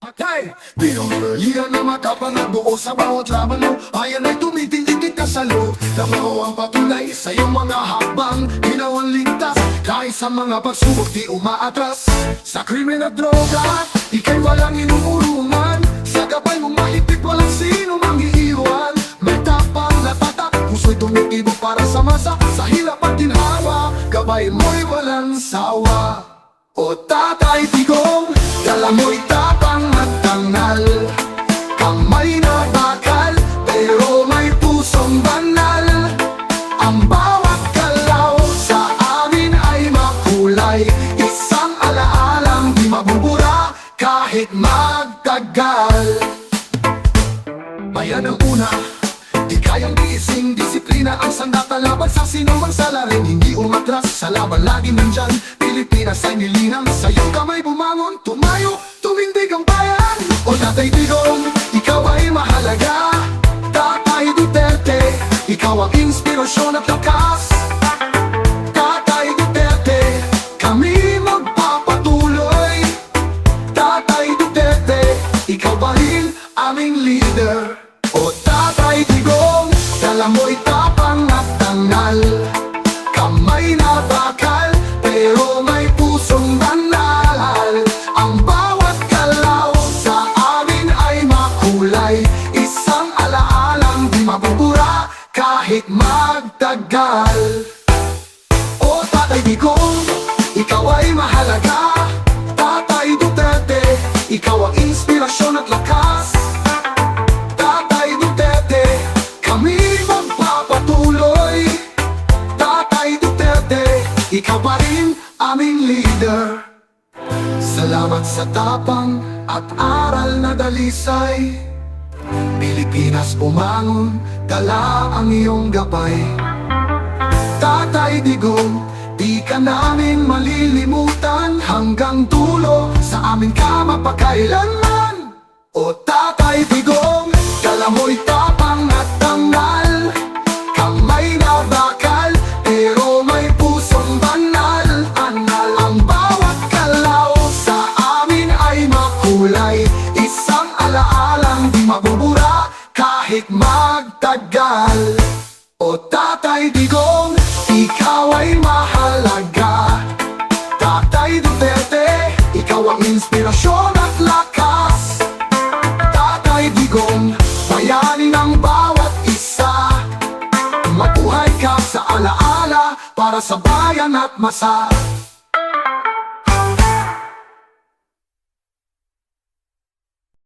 Patay! Pinunalihan na matapang na buo sa bawat laban mo. Ayan ay tumitindig ka sa loob. Tamaho ang patunay sa iyong mga habang ginawang ligtas. Kahit sa mga pagsubok di umaatras. Sa krimen at droga, ika'y walang inuurungan. Sa gabay mong mahigpit walang sino mang iiwan. May tapang na tatak, puso'y tumitibok para sa masa. Sa hilap at ginhawa, gabay mo'y walang sawa. O Tatay Digong, dala mo'y tapang at tangal. Kamay na bakal, pero may pusong banal. Ang bawat galaw sa amin ay makulay. Isang alaalang di mabubura kahit magtagal. Bayan ang una, di kayang giising. Disiplina ang sandata laban sa sinumang salarin. Hindi umatras sa laban, lagi nandyan. Pilipinas ay nilinang sa iyong kamay bumangon. Tumayo, tumindig ang bayan. O Tatay Digong, ikaw ay mahalaga. Tatay Duterte, ikaw ang inspirasyon at lakas. Tatay Duterte, kami magpapatuloy. Tatay Duterte, ikaw pa rin aming leader. O Tatay Digong, dala mo'y tapang at tangal. Kamay na bakal, pero may pusong banal. Ang bawat galaw sa amin ay makulay. Isang alaalang di mabubura kahit magtagal. O Tatay Digong, ikaw ay mahalaga. Tatay Duterte, ikaw ang inspirasyon at lakas. Tatay Duterte, kami magpapatuloy. Tatay Duterte, ikaw pa rin aming leader. Salamat sa tapang at aral na dalisay. Pilipinas bumangon, dala ang iyong gabay. Tatay Digong, di ka namin malilimutan. Hanggang dulo sa amin ka mapakailanman. O Tatay Digong, dala mo'y tapang at tangal. Kamay na bakal, pero may pusong banal. Anal ang bawat galaw sa amin ay makulay. Isang alaalang di mabubura kahit magtagal. O Tatay Digong, ikaw ay mahalaga. Tatay Duterte, ikaw ang inspirasyon at lakas. Tatay Digong, bayanin ang bawat isa. Mabuhay ka sa alaala para sa bayan at masa.